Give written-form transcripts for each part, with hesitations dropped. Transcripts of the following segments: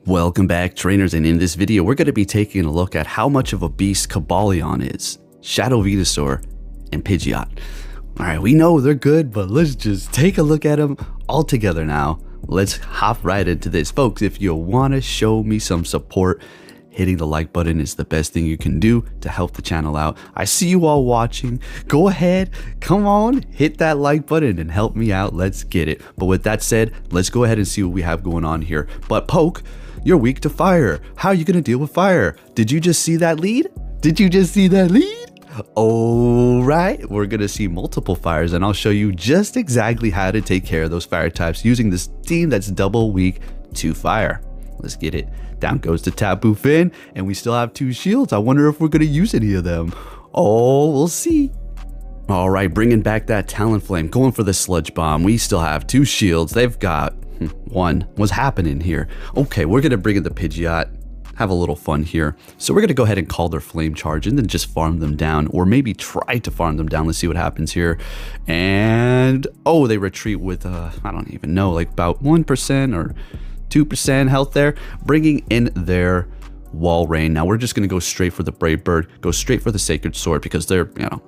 Welcome back, trainers, and in this video we're going to be taking a look at how much of a beast Cobalion is, Shadow Venusaur, and Pidgeot. Alright, we know they're good, but let's just take a look at them all together now. Let's hop right into this. Folks, if you want to show me some support, hitting the like button is the best thing you can do to help the channel out. I see you all watching. Go ahead, come on, hit that like button and help me out. Let's get it. But with that said, let's go ahead and see what we have going on here. But Poke, you're weak to fire. How are you going to deal with fire? Did you just see that lead? Alright, we're going to see multiple fires, and I'll show you just exactly how to take care of those fire types using this team that's double weak to fire. Let's get it. Down goes the Tapu Finn, and we still have 2 shields. I wonder if we're going to use any of them. Oh, we'll see. Alright, bringing back that Talonflame, going for the Sludge Bomb. We still have 2 shields. They've got 1. What's happening here? Okay, we're going to bring in the Pidgeot. Have a little fun here. So we're going to go ahead and call their Flame Charge and then just farm them down, or maybe try to farm them down. Let's see what happens here. And oh, they retreat with I don't even know, like about 1% or 2% health there, bringing in their Wall Rain. Now we're just going to go straight for the Brave Bird, go straight for the Sacred Sword, because they're, you know,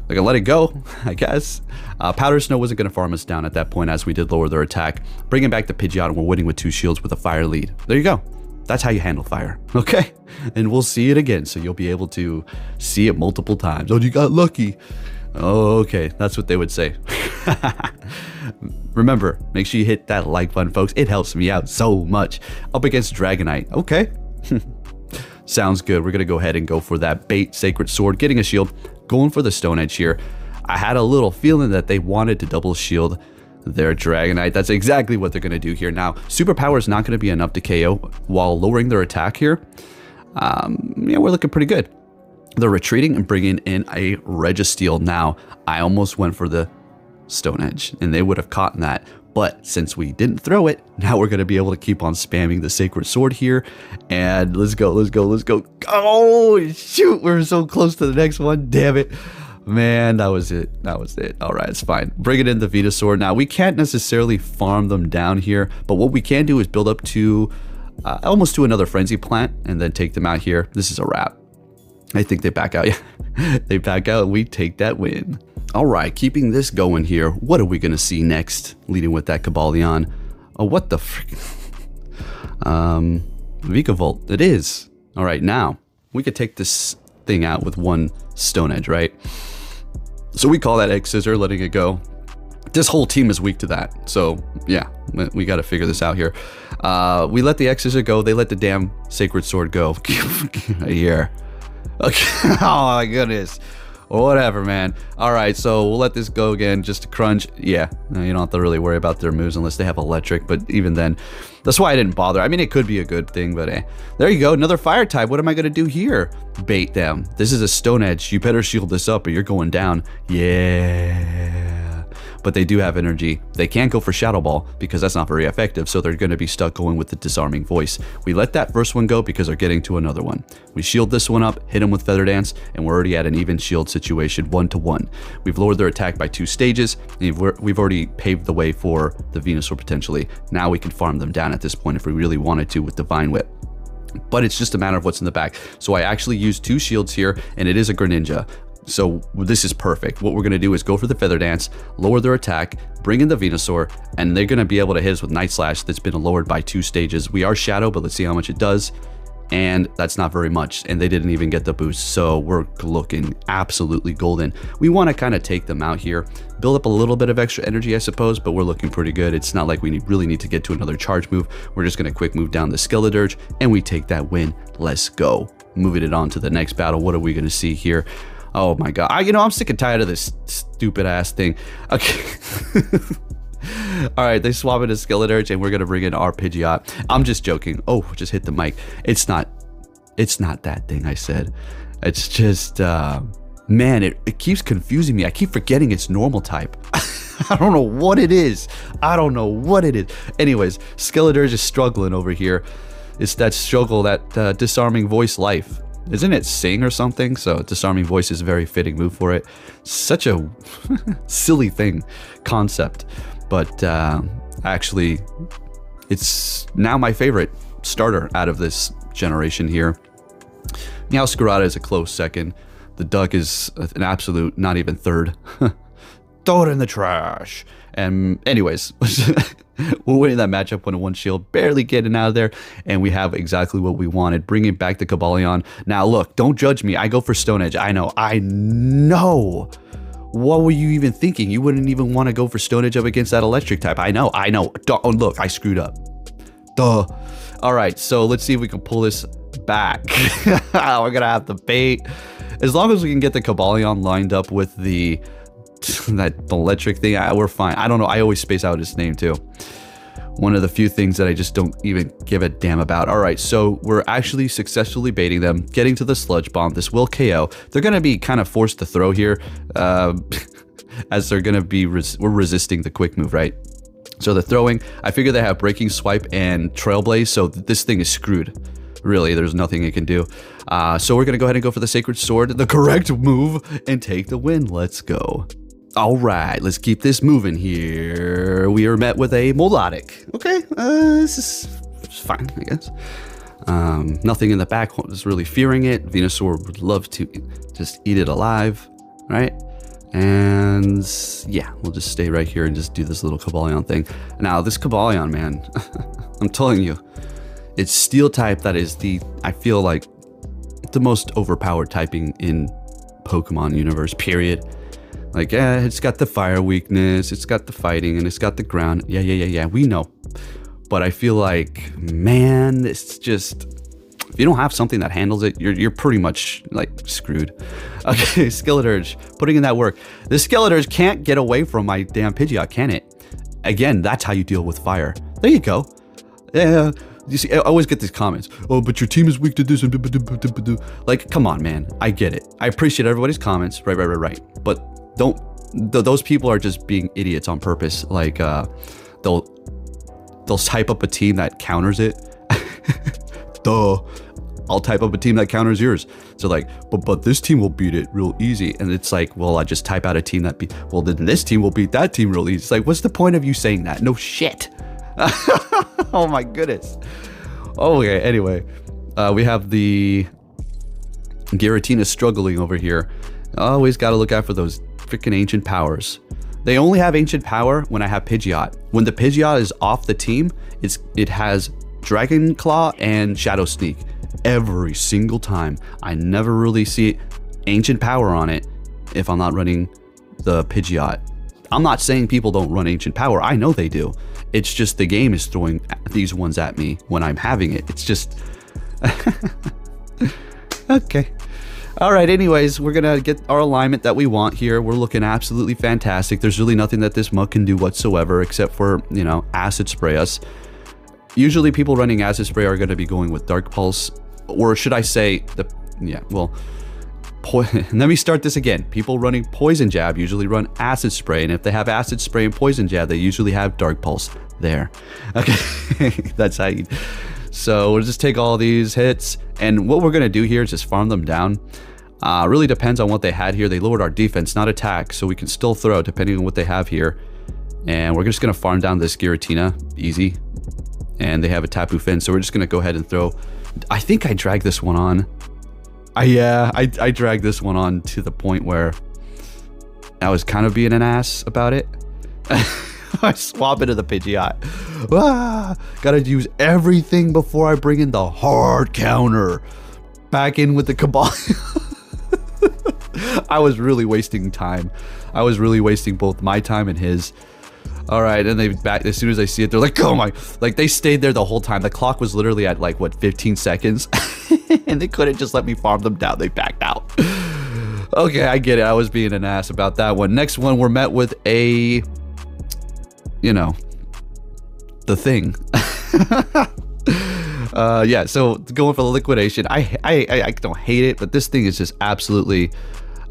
they're gonna let it go, I guess. Powder Snow wasn't gonna farm us down at that point, as we did lower their attack. Bringing back the Pidgeot, and we're winning with 2 shields with a fire lead. There you go. That's how you handle fire, okay? And we'll see it again, so you'll be able to see it multiple times. Oh, you got lucky. Oh, okay, that's what they would say. Remember, make sure you hit that like button, folks. It helps me out so much. Up against Dragonite, okay. Sounds good. We're gonna go ahead and go for that bait Sacred Sword, getting a shield, going for the Stone Edge here. I had a little feeling that they wanted to double shield their Dragonite. That's exactly what they're going to do here. Now, Superpower is not going to be enough to KO while lowering their attack here. Yeah, we're looking pretty good. They're retreating and bringing in a Registeel. Now, I almost went for the Stone Edge, and they would have caught that. But since we didn't throw it, now we're going to be able to keep on spamming the Sacred Sword here. And let's go, let's go, let's go. Oh, shoot, we're so close to the next one. Damn it. Man, that was it. That was it. All right, it's fine. Bringing in the Venusaur. Now, we can't necessarily farm them down here, but what we can do is build up to almost to another Frenzy Plant and then take them out here. This is a wrap. I think they back out. Yeah, they back out and we take that win. All right, keeping this going here. What are we going to see next? Leading with that Cobalion. Oh, what the frick? Vikavolt. It is. All right, now we could take this thing out with 1 Stone Edge, right? So we call that Egg Scissor, letting it go. This whole team is weak to that. So yeah, we got to figure this out here. We let the Egg Scissor go. They let the damn Sacred Sword go. Here. Okay. Oh my goodness. Whatever, man. All right, so we'll let this go again just to crunch. Yeah, you don't have to really worry about their moves unless they have electric, but even then, that's why I didn't bother. I mean, it could be a good thing, but there you go. Another fire type. What am I going to do here? Bait them. This is a Stone Edge. You better shield this up or you're going down. Yeah. But they do have energy. They can't go for Shadow Ball because that's not very effective, so they're going to be stuck going with the Disarming Voice. We let that first one go because they're getting to another one. We shield this one up, hit them with Feather Dance, and we're already at an even shield situation, 1-to-1. We've lowered their attack by 2 stages, and we've already paved the way for the Venusaur potentially. Now we can farm them down at this point if we really wanted to with Divine Whip. But it's just a matter of what's in the back. So I actually used 2 shields here, and it is a Greninja. So this is perfect. What we're going to do is go for the Feather Dance, lower their attack, bring in the Venusaur, and they're going to be able to hit us with Night Slash that's been lowered by 2 stages. We are Shadow, but let's see how much it does. And that's not very much, and they didn't even get the boost, so we're looking absolutely golden. We want to kind of take them out here, build up a little bit of extra energy, I suppose, but we're looking pretty good. It's not like we really need to get to another charge move. We're just going to quick move down the Skeledirge, and we take that win. Let's go. Moving it on to the next battle. What are we going to see here? Oh my god. You know, I'm sick and tired of this stupid ass thing. Okay. All right, they swap into Skeledirge, and we're going to bring in our Pidgeot. I'm just joking. Oh, just hit the mic. It's not that thing I said. It's just, man, it keeps confusing me. I keep forgetting it's normal type. I don't know what it is. I don't know what it is. Anyways, Skeledirge is struggling over here. It's that struggle, that Disarming Voice life. Isn't it Sing or something? So Disarming Voice is a very fitting move for it. Such a silly concept. But actually It's now my favorite starter out of this generation here. Meowscarada is a close second. The Duck is an absolute, not even third. Throw it in the trash. And anyways, we're winning that matchup 1-1 shield, barely getting out of there, and we have exactly what we wanted, bringing back the Cobalion. Now look, don't judge me. I go for Stone Edge. I know. What were you even thinking? You wouldn't even want to go for Stone Edge up against that electric type. I know. Oh, look, I screwed up. Duh. All right, so let's see if we can pull this back. We're gonna have to bait. As long as we can get the Cobalion lined up with that electric thing, we're fine. I don't know. I always space out his name too. One of the few things that I just don't even give a damn about. All right, so we're actually successfully baiting them, getting to the Sludge Bomb. This will KO. They're going to be kind of forced to throw here, as they're going to be, we're resisting the quick move, right? So they're throwing. I figure they have Breaking Swipe and Trailblaze, so this thing is screwed. Really, there's nothing it can do. So we're going to go ahead and go for the Sacred Sword, the correct move, and take the win. Let's go. All right, let's keep this moving here. We are met with a Molodic. Okay, this is fine, I guess. Nothing in the back is really fearing it. Venusaur would love to just eat it alive, right? And yeah, we'll just stay right here and just do this little Cobalion thing. Now, this Cobalion, man, I'm telling you, it's Steel type that is I feel like, the most overpowered typing in Pokemon universe, period. Like, yeah, it's got the fire weakness, it's got the fighting, and it's got the ground. Yeah, we know. But I feel like, man, it's just, if you don't have something that handles it, you're pretty much, like, screwed. Okay, Skeleturge, putting in that work. The Skeleturge can't get away from my damn Pidgeot, can it? Again, that's how you deal with fire. There you go. Yeah, you see, I always get these comments. Oh, but your team is weak to this. Like, come on, man. I get it. I appreciate everybody's comments. Right. But those people are just being idiots on purpose. Like, they'll type up a team that counters it. Duh. I'll type up a team that counters yours. So like, but this team will beat it real easy. And it's like, well, I just type out a team that well, then this team will beat that team real easy. It's like, what's the point of you saying that? No shit. Oh my goodness. Okay, anyway, we have the Giratina struggling over here. Always got to look out for those freaking ancient powers. They only have ancient power when I have Pidgeot. When the Pidgeot is off the team, it has Dragon Claw and Shadow Sneak every single time. I never really see ancient power on it if I'm not running the Pidgeot. I'm not saying people don't run ancient power. I know they do. It's just the game is throwing these ones at me when I'm having it. It's just okay. All right, anyways, we're going to get our alignment that we want here. We're looking absolutely fantastic. There's really nothing that this mug can do whatsoever except for, Acid Spray us. Usually people running Acid Spray are going to be going with Dark Pulse, or should I say, let me start this again. People running Poison Jab usually run Acid Spray, and if they have Acid Spray and Poison Jab, they usually have Dark Pulse there. Okay, that's how you... So we'll just take all these hits, and what we're going to do here is just farm them down. Really depends on what they had here. They lowered our defense, not attack, so we can still throw depending on what they have here. And we're just going to farm down this Giratina, easy. And they have a Tapu Fini, so we're just going to go ahead and throw. I think I dragged this one on. I dragged this one on to the point where I was kind of being an ass about it. I swap into the Pidgeot. Gotta use everything before I bring in the hard counter. Back in with the Cobalion. I was really wasting time. I was really wasting both my time and his. All right, and they back as soon as I see it, they're like, "Oh my!" Like they stayed there the whole time. The clock was literally at like what 15 seconds, and they couldn't just let me farm them down. They backed out. Okay, I get it. I was being an ass about that one. Next one, we're met with a, the thing. Yeah. So going for the liquidation, I don't hate it, but this thing is just absolutely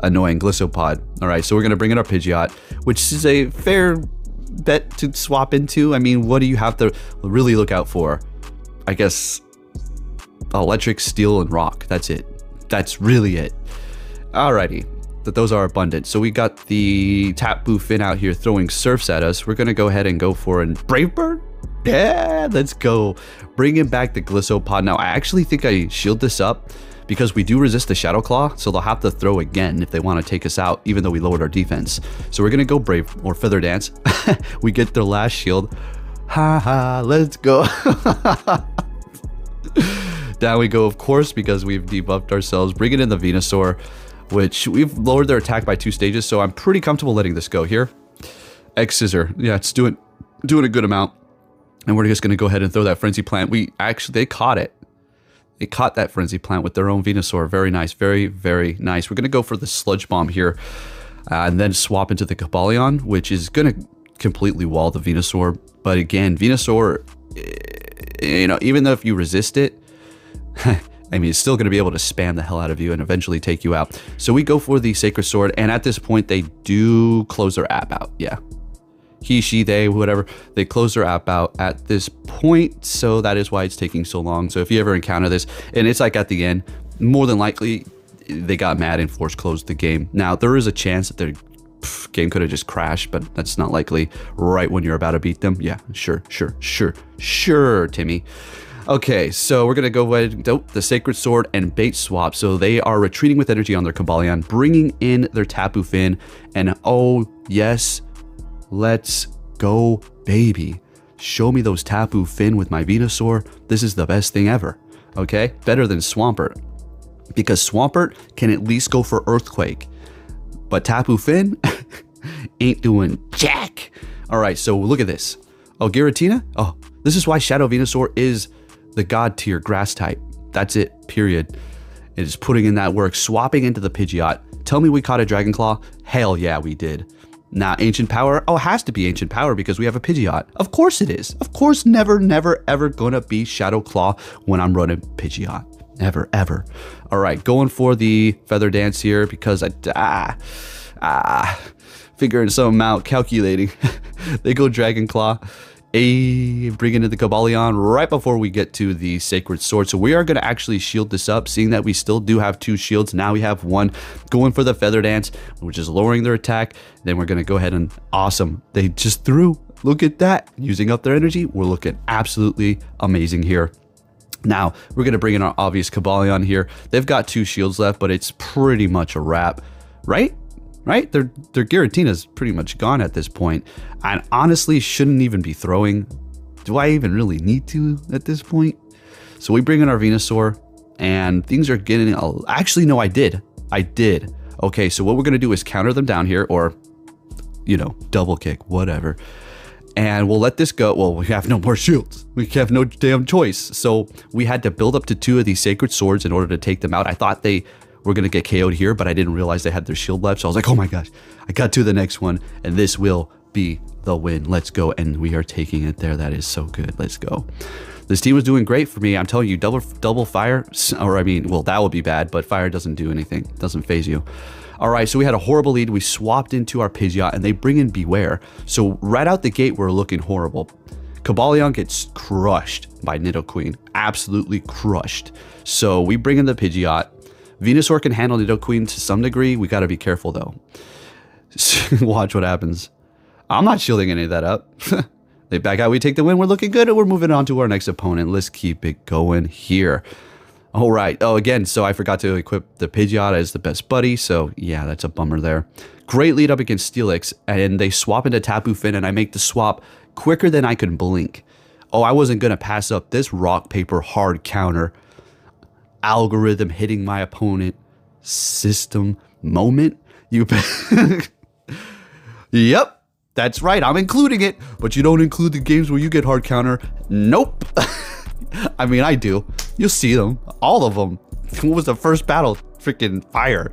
annoying. Glissopod. All right, so we're gonna bring in our Pidgeot, which is a fair bet to swap into. I mean, what do you have to really look out for? I guess electric, steel, and rock. That's it. That's really it. Alrighty, those are abundant. So we got the Tapu Fini out here throwing surfs at us. We're gonna go ahead and go for a Brave Bird. Yeah, let's go. Bringing back the Glissopod. Now, I actually think I shield this up because we do resist the Shadow Claw, so they'll have to throw again if they want to take us out, even though we lowered our defense. So we're going to go Brave or Feather Dance. We get their last shield. Ha ha, let's go. Down we go, of course, because we've debuffed ourselves. Bringing in the Venusaur, which we've lowered their attack by 2 stages, so I'm pretty comfortable letting this go here. X Scissor. Yeah, it's doing a good amount. And we're just going to go ahead and throw that Frenzy Plant. They caught it. They caught that Frenzy Plant with their own Venusaur. Very nice. Very, very nice. We're going to go for the Sludge Bomb here. And then swap into the Cobalion, which is going to completely wall the Venusaur. But again, Venusaur, you know, even though if you resist it, I mean, it's still going to be able to spam the hell out of you and eventually take you out. So we go for the Sacred Sword. And at this point, they do close their app out. Yeah. He, she, they, whatever, they close their app out at this point, so that is why it's taking so long. So if you ever encounter this, and it's like at the end, more than likely, they got mad and force closed the game. Now, there is a chance that their game could have just crashed, but that's not likely right when you're about to beat them. Yeah, sure, Timmy. Okay, so we're going to go ahead and the Sacred Sword and Bait Swap. So they are retreating with energy on their Cobalion, bringing in their Tapu Fini, and oh, yes, let's go, baby. Show me those Tapu Fini with my Venusaur. This is the best thing ever. Okay? Better than Swampert. Because Swampert can at least go for Earthquake. But Tapu Fini ain't doing jack. Alright, so look at this. Oh, Giratina? Oh, this is why Shadow Venusaur is the God tier grass type. That's it, period. It is putting in that work. Swapping into the Pidgeot. Tell me we caught a Dragon Claw? Hell yeah, we did. Now, Ancient Power. Oh, it has to be Ancient Power because we have a Pidgeot. Of course it is. Of course, never, ever gonna be Shadow Claw when I'm running Pidgeot. Never, ever. All right, going for the Feather Dance here because figuring something out, calculating. They go Dragon Claw. Bringing in the Cobalion right before we get to the Sacred Sword. So we are going to actually shield this up, seeing that we still do have 2 shields. Now we have 1. Going for the Feather Dance, which is lowering their attack. Then we're going to go ahead and awesome. They just threw. Look at that. Using up their energy. We're looking absolutely amazing here. Now, we're going to bring in our obvious Cobalion here. They've got 2 shields left, but it's pretty much a wrap, right? Right? Their Giratina's pretty much gone at this point. And honestly, shouldn't even be throwing. Do I even really need to at this point? So we bring in our Venusaur, and things are getting... Actually, no, I did. Okay, so what we're going to do is counter them down here, or, you know, double kick, whatever. And we'll let this go. Well, we have no more shields. We have no damn choice. So we had to build up to 2 of these Sacred Swords in order to take them out. I thought they... we're going to get KO'd here, but I didn't realize they had their shield left. So I was like, oh my gosh, I got to the next one, and this will be the win. Let's go. And we are taking it there. That is so good. Let's go. This team was doing great for me. I'm telling you, double fire, or I mean, well, that would be bad, but fire doesn't do anything. It doesn't phase you. All right, so we had a horrible lead. We swapped into our Pidgeot, and they bring in Beware. So right out the gate, we're looking horrible. Cobalion gets crushed by Nidoqueen. Absolutely crushed. So we bring in the Pidgeot. Venusaur can handle Nidoqueen to some degree. We got to be careful, though. Watch what happens. I'm not shielding any of that up. They back out. We take the win. We're looking good, and we're moving on to our next opponent. Let's keep it going here. All right. Oh, again, so I forgot to equip the Pidgeot as the best buddy. So, yeah, that's a bummer there. Great lead up against Steelix, and they swap into Tapu Fini, and I make the swap quicker than I could blink. Oh, I wasn't going to pass up this rock, paper, hard counter. Algorithm hitting my opponent. System moment. You Yep, that's right. I'm including it, but you don't include the games where you get hard counter. Nope. I mean, I do. You'll see them. All of them. What was the first battle? Freaking fire.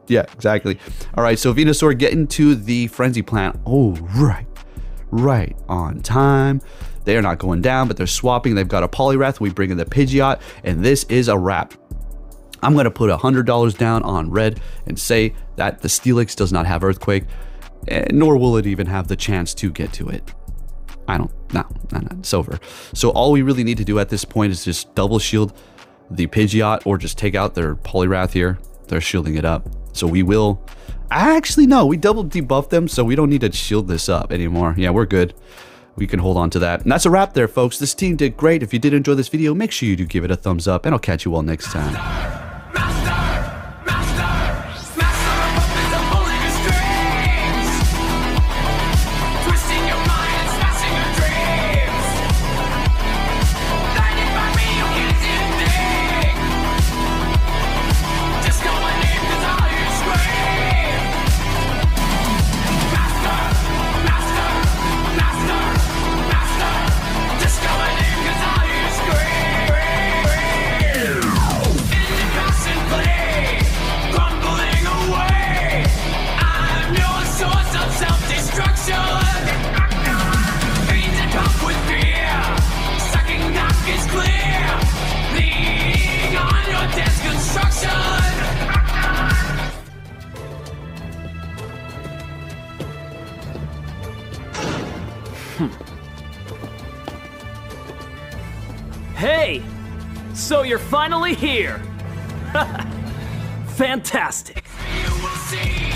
Yeah, exactly. All right, so Venusaur getting to the Frenzy Plant. Oh, right on time. They are not going down, but they're swapping. They've got a Poliwrath. We bring in the Pidgeot, and this is a wrap. I'm going to put $100 down on red and say that the Steelix does not have Earthquake, nor will it even have the chance to get to it. No, it's over. So all we really need to do at this point is just double shield the Pidgeot or just take out their Poliwrath here. They're shielding it up. So we will... Actually, no, we double debuff them, so we don't need to shield this up anymore. Yeah, we're good. we can hold on to that. And that's a wrap there, folks. This team did great. If you did enjoy this video, make sure you do give it a thumbs up, and I'll catch you all next time. Hey! So you're finally here! Fantastic! You will see.